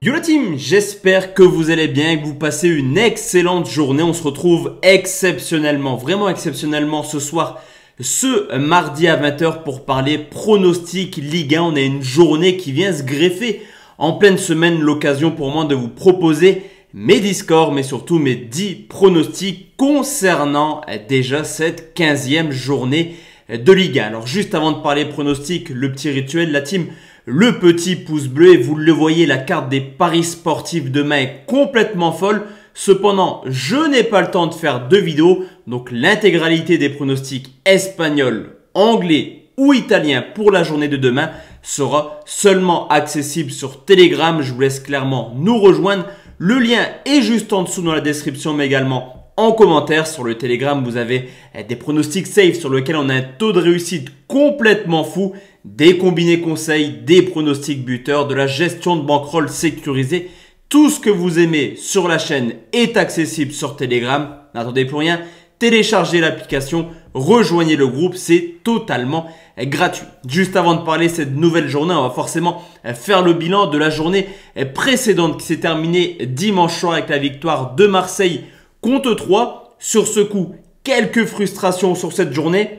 Yo la team, j'espère que vous allez bien et que vous passez une excellente journée. On se retrouve exceptionnellement, vraiment exceptionnellement ce soir, ce mardi à 20 h pour parler pronostic Ligue 1. On a une journée qui vient se greffer en pleine semaine, l'occasion pour moi de vous proposer mes 10 scores, mais surtout mes 10 pronostics concernant déjà cette 15e journée de Ligue 1. Alors juste avant de parler pronostic, le petit rituel, la team, le petit pouce bleu, et vous le voyez, la carte des paris sportifs demain est complètement folle. Cependant, je n'ai pas le temps de faire deux vidéos, donc l'intégralité des pronostics espagnols, anglais ou italiens pour la journée de demain sera seulement accessible sur Telegram. Je vous laisse clairement nous rejoindre. Le lien est juste en dessous dans la description, mais également en commentaire. Sur le Telegram, vous avez des pronostics safe sur lesquels on a un taux de réussite complètement fou, des combinés conseils, des pronostics buteurs, de la gestion de bankroll sécurisée. Tout ce que vous aimez sur la chaîne est accessible sur Telegram. N'attendez plus rien, téléchargez l'application, rejoignez le groupe, c'est totalement gratuit. Juste avant de parler de cette nouvelle journée, on va forcément faire le bilan de la journée précédente qui s'est terminée dimanche soir avec la victoire de Marseille contre 3. Sur ce coup, quelques frustrations sur cette journée.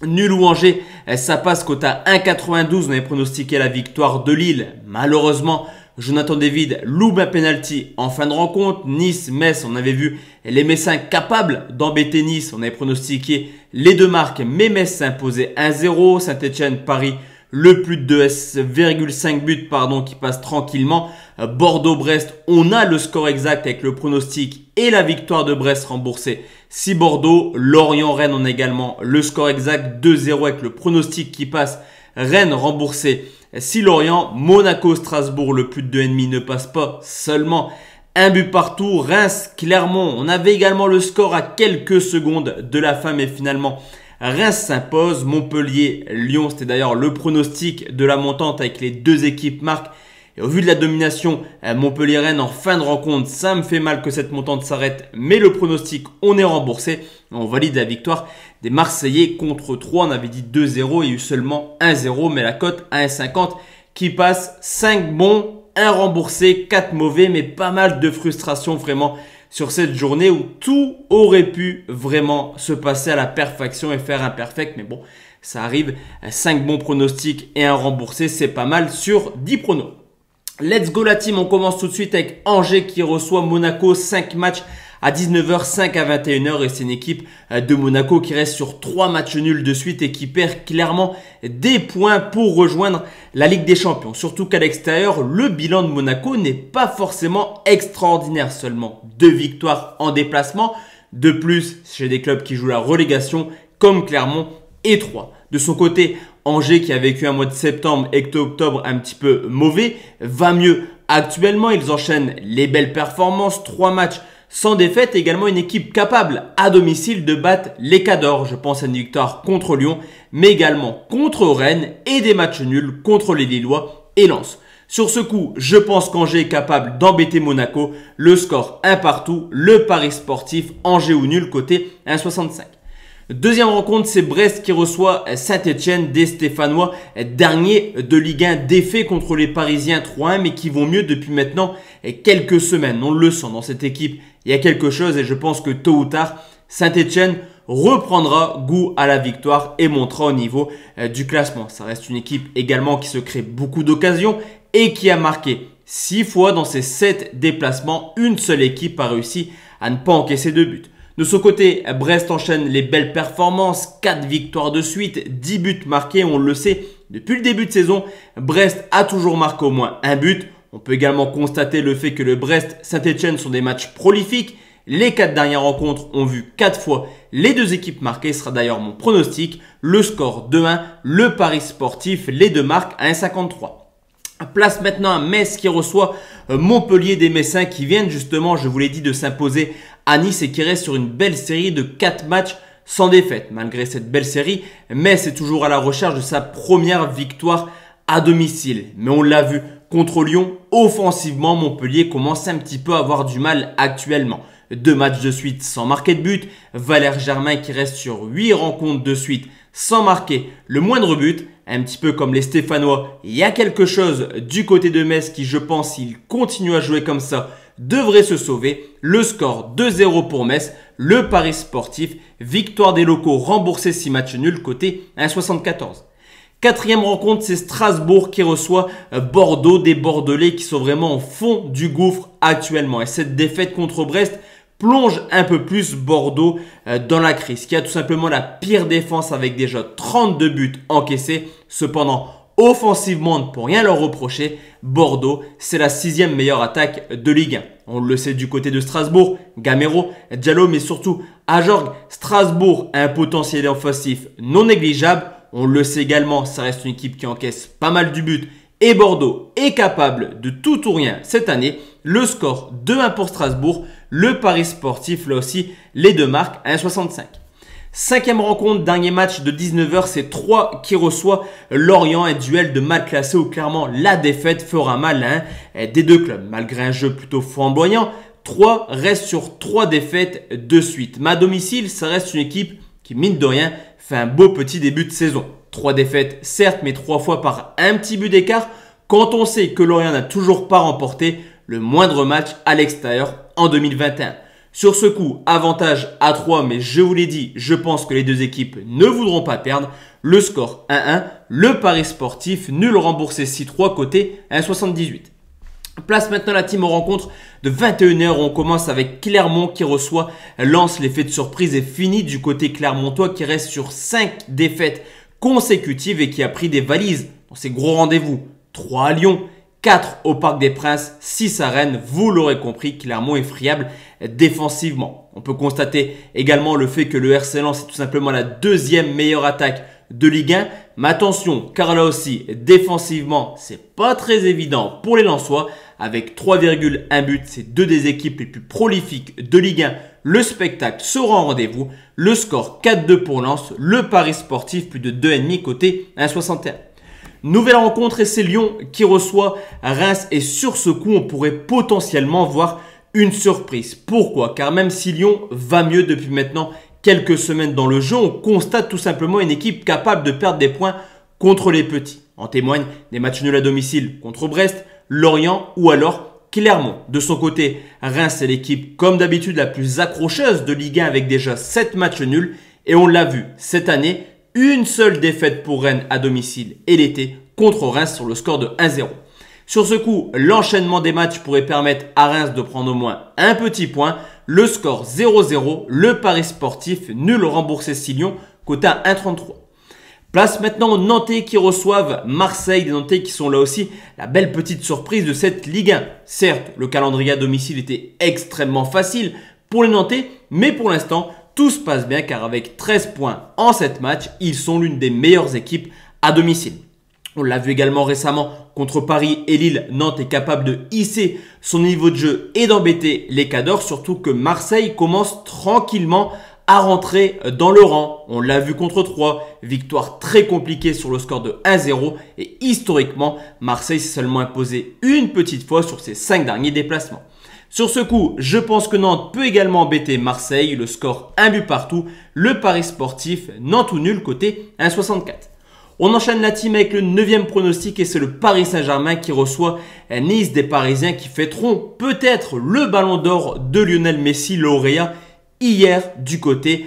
Nul ou Angers, ça passe cote à 1,92. On avait pronostiqué la victoire de Lille. Malheureusement, Jonathan David loupe un penalty en fin de rencontre. Nice, Metz, on avait vu les Messins capables d'embêter Nice. On avait pronostiqué les deux marques, mais Metz s'imposait 1-0. Saint-Etienne, Paris, le plus de 2,5 buts qui passe tranquillement. Bordeaux-Brest, on a le score exact avec le pronostic et la victoire de Brest remboursée. Si Bordeaux, Lorient-Rennes, on a également le score exact 2-0 avec le pronostic qui passe. Rennes remboursé. Si Lorient, Monaco-Strasbourg, le plus de 2,5 ne passe pas, seulement un but partout. Reims-Clermont, on avait également le score à quelques secondes de la fin, mais finalement Reims s'impose. Montpellier-Lyon, c'était d'ailleurs le pronostic de la montante avec les deux équipes marques. Et au vu de la domination Montpellier-Rennes en fin de rencontre, ça me fait mal que cette montante s'arrête, mais le pronostic, on est remboursé. On valide la victoire des Marseillais contre 3. On avait dit 2-0, il y a eu seulement 1-0, mais la cote à 1,50 qui passe. 5 bons, 1 remboursé, 4 mauvais, mais pas mal de frustration vraiment sur cette journée où tout aurait pu vraiment se passer à la perfection et faire un perfect. Mais bon, ça arrive, 5 bons pronostics et 1 remboursé, c'est pas mal sur 10 pronos. Let's go la team, on commence tout de suite avec Angers qui reçoit Monaco, 5 matchs à 19 h, 5 à 21 h, et c'est une équipe de Monaco qui reste sur 3 matchs nuls de suite et qui perd clairement des points pour rejoindre la Ligue des Champions. Surtout qu'à l'extérieur, le bilan de Monaco n'est pas forcément extraordinaire, seulement 2 victoires en déplacement. De plus, chez des clubs qui jouent la relégation comme Clermont et Troyes. De son côté, Angers qui a vécu un mois de septembre et octobre un petit peu mauvais, va mieux actuellement. Ils enchaînent les belles performances, 3 matchs sans défaite, également une équipe capable à domicile de battre les Cadors. Je pense à une victoire contre Lyon, mais également contre Rennes et des matchs nuls contre les Lillois et Lens. Sur ce coup, je pense qu'Angers est capable d'embêter Monaco. Le score 1 partout, le pari sportif Angers ou nul côté 1,65. Deuxième rencontre, c'est Brest qui reçoit Saint-Etienne, des Stéphanois, dernier de Ligue 1, défait contre les Parisiens 3-1, mais qui vont mieux depuis maintenant quelques semaines. On le sent dans cette équipe, il y a quelque chose et je pense que tôt ou tard, Saint-Etienne reprendra goût à la victoire et montera au niveau du classement. Ça reste une équipe également qui se crée beaucoup d'occasions et qui a marqué 6 fois dans ses 7 déplacements. Une seule équipe a réussi à ne pas encaisser de but. De son côté, Brest enchaîne les belles performances, 4 victoires de suite, 10 buts marqués, on le sait. Depuis le début de saison, Brest a toujours marqué au moins un but. On peut également constater le fait que le Brest-Saint-Etienne sont des matchs prolifiques. Les 4 dernières rencontres ont vu 4 fois les deux équipes marquées. Ce sera d'ailleurs mon pronostic. Le score 2-1, le pari sportif, les deux marques à 1,53. Place maintenant à Metz qui reçoit Montpellier, des Messins qui viennent justement, je vous l'ai dit, de s'imposer à Nice et qui reste sur une belle série de 4 matchs sans défaite. Malgré cette belle série, Metz est toujours à la recherche de sa première victoire à domicile. Mais on l'a vu contre Lyon, offensivement, Montpellier commence un petit peu à avoir du mal actuellement. 2 matchs de suite sans marquer de but. Valère Germain qui reste sur 8 rencontres de suite sans marquer le moindre but. un petit peu comme les Stéphanois. Il y a quelque chose du côté de Metz qui, je pense, s'il continue à jouer comme ça, devrait se sauver. Le score 2-0 pour Metz. Le pari sportif, victoire des locaux remboursée 6 matchs nuls, côté 1,74. Quatrième rencontre, c'est Strasbourg qui reçoit Bordeaux, des Bordelais qui sont vraiment au fond du gouffre actuellement. Et cette défaite contre Brest plonge un peu plus Bordeaux dans la crise, qui a tout simplement la pire défense avec déjà 32 buts encaissés. Cependant, offensivement, on ne peut rien leur reprocher. Bordeaux, c'est la 6e meilleure attaque de Ligue 1. On le sait du côté de Strasbourg, Gamero, Diallo, mais surtout Ajorg. Strasbourg a un potentiel offensif non négligeable. On le sait également, ça reste une équipe qui encaisse pas mal du but. Et Bordeaux est capable de tout ou rien cette année. Le score 2-1 pour Strasbourg. Le pari sportif, là aussi, les deux marques 1,65. Cinquième rencontre, dernier match de 19h, c'est 3 qui reçoit Lorient, un duel de mal classé où clairement la défaite fera mal à un des deux clubs. Malgré un jeu plutôt flamboyant, 3 reste sur 3 défaites de suite. Mais à domicile, ça reste une équipe qui, mine de rien, fait un beau petit début de saison. 3 défaites, certes, mais 3 fois par un petit but d'écart. Quand on sait que Lorient n'a toujours pas remporté le moindre match à l'extérieur en 2021. Sur ce coup, avantage à 3, mais je vous l'ai dit, je pense que les deux équipes ne voudront pas perdre. Le score 1-1, le pari sportif, nul remboursé 6-3, côté 1,78. Place maintenant la team aux rencontres de 21h. On commence avec Clermont qui reçoit Lens. L'effet de surprise est fini du côté clermontois qui reste sur 5 défaites consécutives et qui a pris des valises dans ses gros rendez-vous. 3 à Lyon, 4 au Parc des Princes, 6 à Rennes. Vous l'aurez compris, Clermont est friable défensivement. On peut constater également le fait que le RC Lens est tout simplement la 2e meilleure attaque de Ligue 1. Mais attention, car là aussi, défensivement, c'est pas très évident pour les Lensois. Avec 3,1 buts, c'est 2 des équipes les plus prolifiques de Ligue 1. Le spectacle sera en rendez-vous. Le score 4-2 pour Lens. Le pari sportif, plus de 2,5 côté 1,61. Nouvelle rencontre et c'est Lyon qui reçoit Reims. Et sur ce coup, on pourrait potentiellement voir une surprise. Pourquoi? Car même si Lyon va mieux depuis maintenant quelques semaines dans le jeu, on constate tout simplement une équipe capable de perdre des points contre les petits. En témoignent des matchs nuls à domicile contre Brest, Lorient ou alors Clermont. De son côté, Reims est l'équipe comme d'habitude la plus accrocheuse de Ligue 1 avec déjà 7 matchs nuls. Et on l'a vu cette année, une seule défaite pour Rennes à domicile et l'été contre Reims sur le score de 1-0. Sur ce coup, l'enchaînement des matchs pourrait permettre à Reims de prendre au moins un petit point. Le score 0-0, le pari sportif, nul remboursé 6 Lyon, côté à 1,33. Place maintenant aux Nantais qui reçoivent Marseille, des Nantais qui sont là aussi la belle petite surprise de cette Ligue 1. Certes, le calendrier à domicile était extrêmement facile pour les Nantais, mais pour l'instant, tout se passe bien car avec 13 points en 7 matchs, ils sont l'une des meilleures équipes à domicile. On l'a vu également récemment contre Paris et Lille. Nantes est capable de hisser son niveau de jeu et d'embêter les cadors. Surtout que Marseille commence tranquillement à rentrer dans le rang. On l'a vu contre 3. Victoire très compliquée sur le score de 1-0. Et historiquement, Marseille s'est seulement imposé une petite fois sur ses 5 derniers déplacements. Sur ce coup, je pense que Nantes peut également embêter Marseille. Le score 1 but partout. Le pari sportif, Nantes ou nul côté 1,64. On enchaîne la team avec le 9e pronostic et c'est le Paris Saint-Germain qui reçoit Nice, des Parisiens qui fêteront peut-être le ballon d'or de Lionel Messi, lauréat hier du côté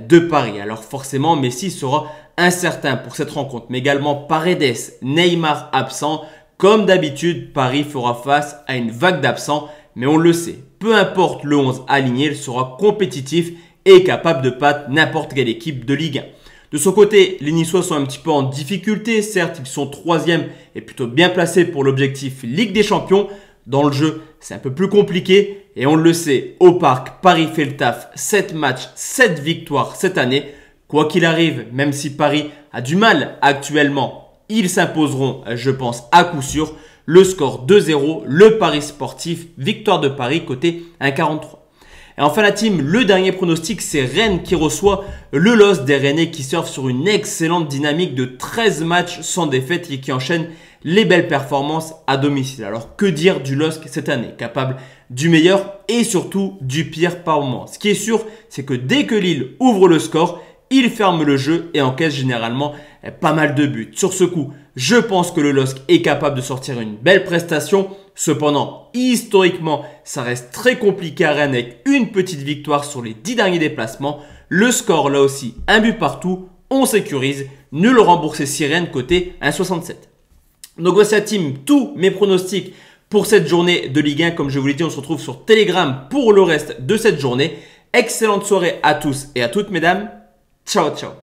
de Paris. Alors forcément, Messi sera incertain pour cette rencontre, mais également Paredes, Neymar absent. Comme d'habitude, Paris fera face à une vague d'absents, mais on le sait, peu importe le 11 aligné, il sera compétitif et capable de battre n'importe quelle équipe de Ligue 1. De son côté, les Niçois sont un petit peu en difficulté. Certes, ils sont 3e et plutôt bien placés pour l'objectif Ligue des Champions. Dans le jeu, c'est un peu plus compliqué. Et on le sait, au Parc, Paris fait le taf. 7 matchs, 7 victoires cette année. Quoi qu'il arrive, même si Paris a du mal actuellement, ils s'imposeront, je pense, à coup sûr. Le score 2-0, le pari sportif, victoire de Paris côté 1,43. Et enfin la team, le dernier pronostic, c'est Rennes qui reçoit le LOSC des Rennais qui surfent sur une excellente dynamique de 13 matchs sans défaite et qui enchaînent les belles performances à domicile. Alors que dire du LOSC cette année? Capable du meilleur et surtout du pire par moment. Ce qui est sûr, c'est que dès que Lille ouvre le score, il ferme le jeu et encaisse généralement pas mal de buts. Sur ce coup, je pense que le LOSC est capable de sortir une belle prestation. Cependant, historiquement, ça reste très compliqué à Rennes avec une petite victoire sur les 10 derniers déplacements. Le score, là aussi, un but partout. On sécurise. Nul remboursé Sirène côté 1,67. Donc voici la team, tous mes pronostics pour cette journée de Ligue 1. Comme je vous l'ai dit, on se retrouve sur Telegram pour le reste de cette journée. Excellente soirée à tous et à toutes, mesdames. Ciao, ciao.